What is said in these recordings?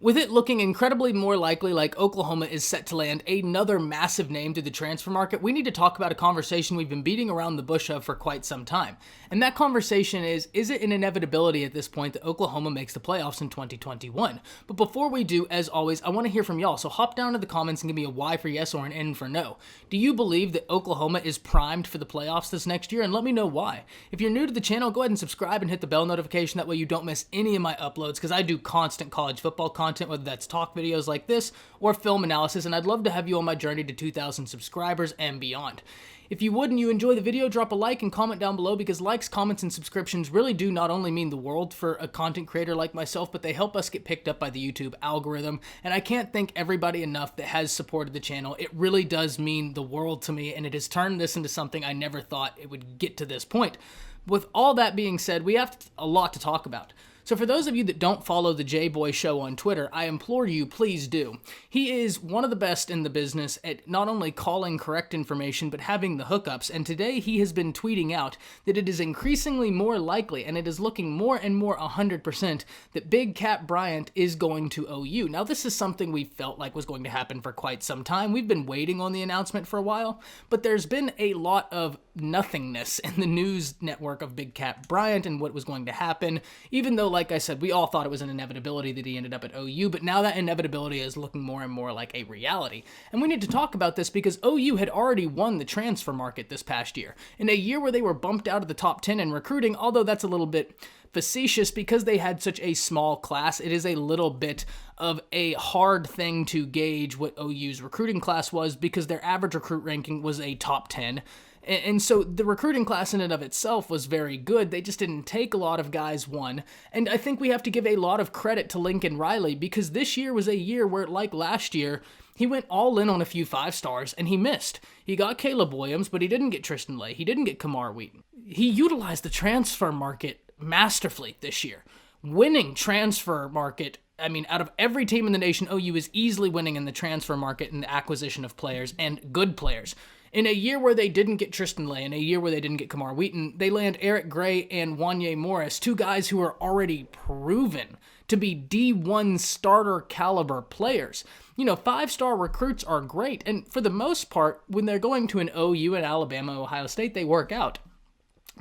With it looking incredibly more likely like Oklahoma is set to land another massive name through the transfer market, we need to talk about a conversation we've been beating around the bush of for quite some time. And that conversation is it an inevitability at this point that Oklahoma makes the playoffs in 2021? But before we do, as always, I want to hear from y'all, so hop down to the comments and give me a Y for yes or an N for no. Do you believe that Oklahoma is primed for the playoffs this next year? And let me know why. If you're new to the channel, go ahead and subscribe and hit the bell notification, that way you don't miss any of my uploads, because I do constant college football content, whether that's talk videos like this or film analysis, and I'd love to have you on my journey to 2,000 subscribers and beyond. If you would and you enjoy the video, drop a like and comment down below, because likes, comments, and subscriptions really do not only mean the world for a content creator like myself, but they help us get picked up by the YouTube algorithm, and I can't thank everybody enough that has supported the channel. It really does mean the world to me, and it has turned this into something I never thought it would get to this point. With all that being said, we have a lot to talk about. So for those of you that don't follow the J-Boy Show on Twitter, I implore you, please do. He is one of the best in the business at not only calling correct information, but having the hookups, and today he has been tweeting out that it is increasingly more likely, and it is looking more and more 100%, that Big Kat Bryant is going to OU. Now this is something we felt like was going to happen for quite some time. We've been waiting on the announcement for a while, but there's been a lot of nothingness in the news network of Big Kat Bryant and what was going to happen, even though, like I said, we all thought it was an inevitability that he ended up at OU, but now that inevitability is looking more and more like a reality. And we need to talk about this because OU had already won the transfer market this past year, in a year where they were bumped out of the top 10 in recruiting, although that's a little bit facetious because they had such a small class. It is a little bit of a hard thing to gauge what OU's recruiting class was because their average recruit ranking was a top 10. And so the recruiting class in and of itself was very good. They just didn't take a lot of guys, one. And I think we have to give a lot of credit to Lincoln Riley because this year was a year where, like last year, he went all in on a few 5-stars and he missed. He got Caleb Williams, but he didn't get Tristan Lay. He didn't get Kamar Wheaton. He utilized the transfer market masterfully this year. Winning transfer market, I mean, out of every team in the nation, OU is easily winning in the transfer market in the acquisition of players and good players. In a year where they didn't get Tristan Lay, in a year where they didn't get Kamar Wheaton, they land Eric Gray and Wanye Morris, two guys who are already proven to be D1 starter caliber players. You know, 5-star recruits are great, and for the most part, when they're going to an OU at Alabama, Ohio State, they work out.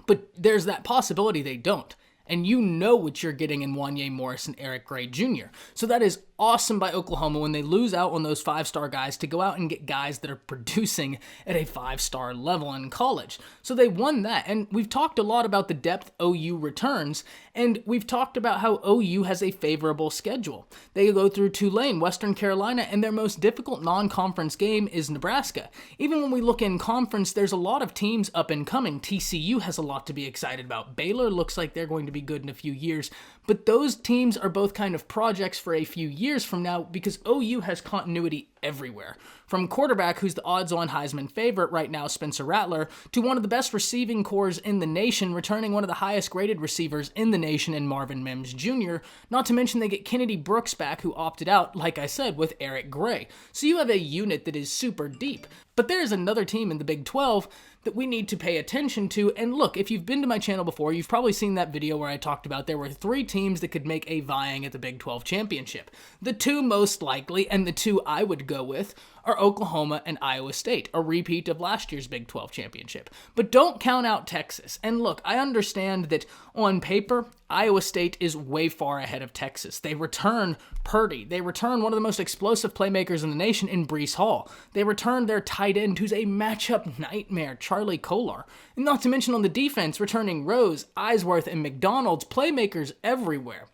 But there's that possibility they don't. And you know what you're getting in Wanye Morris and Eric Gray Jr. So that is awesome by Oklahoma when they lose out on those 5-star guys to go out and get guys that are producing at a 5-star level in college. So they won that. And we've talked a lot about the depth OU returns, and we've talked about how OU has a favorable schedule. They go through Tulane, Western Carolina, and their most difficult non-conference game is Nebraska. Even when we look in conference, there's a lot of teams up and coming. TCU has a lot to be excited about. Baylor looks like they're going to be good in a few years, but those teams are both kind of projects for a few years from now because OU has continuity everywhere. From quarterback, who's the odds-on Heisman favorite right now, Spencer Rattler, to one of the best receiving corps in the nation, returning one of the highest-graded receivers in the nation in Marvin Mims Jr., not to mention they get Kennedy Brooks back, who opted out, like I said, with Eric Gray. So you have a unit that is super deep. But there is another team in the Big 12 that we need to pay attention to, and look, if you've been to my channel before, you've probably seen that video where I talked about there were 3 teams that could make a vying at the Big 12 championship. The 2 most likely, and the 2 I would go with, are Oklahoma and Iowa State, a repeat of last year's Big 12 championship. But don't count out Texas. And look, I understand that on paper, Iowa State is way far ahead of Texas. They return Purdy. They return one of the most explosive playmakers in the nation in Breece Hall. They return their tight end, who's a matchup nightmare, Charlie Kolar. And not to mention on the defense, returning Rose, Eisworth, and McDonald's, playmakers everywhere.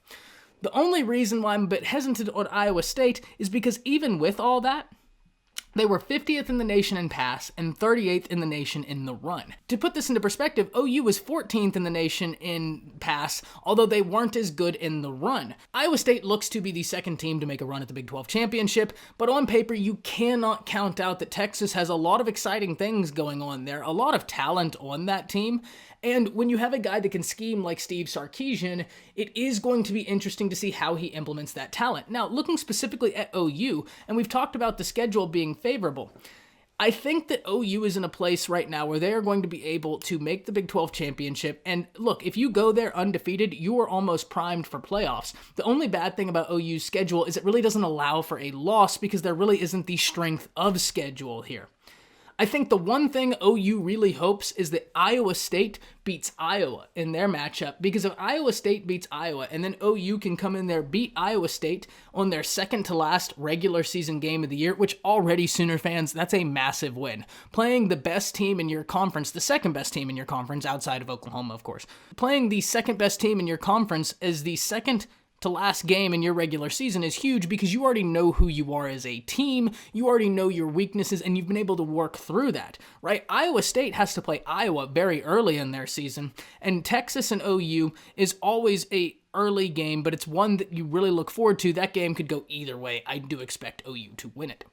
The only reason why I'm a bit hesitant on Iowa State is because even with all that, they were 50th in the nation in pass and 38th in the nation in the run. To put this into perspective, OU was 14th in the nation in pass, although they weren't as good in the run. Iowa State looks to be the second team to make a run at the Big 12 championship, but on paper, you cannot count out that Texas has a lot of exciting things going on there, a lot of talent on that team, and when you have a guy that can scheme like Steve Sarkisian, it is going to be interesting to see how he implements that talent. Now, looking specifically at OU, and we've talked about the schedule being favorable, I think that OU is in a place right now where they are going to be able to make the Big 12 championship. And look, if you go there undefeated, you are almost primed for playoffs. The only bad thing about OU's schedule is it really doesn't allow for a loss because there really isn't the strength of schedule here. I think the one thing OU really hopes is that Iowa State beats Iowa in their matchup, because if Iowa State beats Iowa and then OU can come in there, beat Iowa State on their second to last regular season game of the year, which already, Sooner fans, that's a massive win. Playing the best team in your conference, the second best team in your conference outside of Oklahoma, of course. Playing the second best team in your conference as the second to last game in your regular season is huge because you already know who you are as a team, you already know your weaknesses, and you've been able to work through that, right? Iowa State has to play Iowa very early in their season, and Texas and OU is always a early game, but it's one that you really look forward to. That game could go either way. I do expect OU to win it.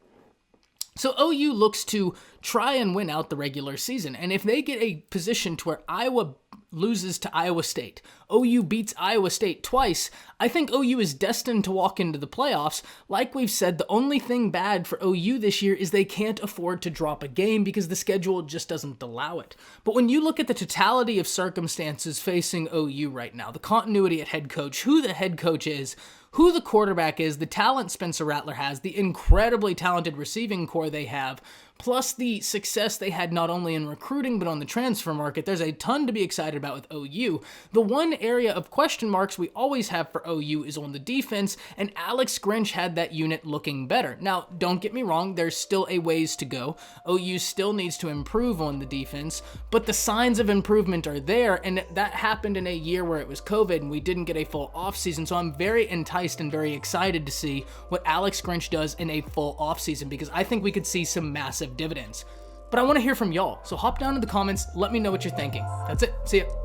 So OU looks to try and win out the regular season, and if they get a position to where Iowa loses to Iowa State, OU beats Iowa State twice, I think OU is destined to walk into the playoffs. Like we've said, the only thing bad for OU this year is they can't afford to drop a game because the schedule just doesn't allow it. But when you look at the totality of circumstances facing OU right now, the continuity at head coach, who the head coach is, who the quarterback is, the talent Spencer Rattler has, the incredibly talented receiving core they have, plus the success they had not only in recruiting but on the transfer market, there's a ton to be excited about with OU. The one area of question marks we always have for OU is on the defense, and Alex Grinch had that unit looking better. Now, don't get me wrong, there's still a ways to go. OU still needs to improve on the defense, but the signs of improvement are there, and that happened in a year where it was COVID and we didn't get a full offseason, so I'm very enticed and very excited to see what Alex Grinch does in a full offseason because I think we could see some massive dividends. But I want to hear from y'all, so hop down in the comments, let me know what you're thinking. That's it, see ya.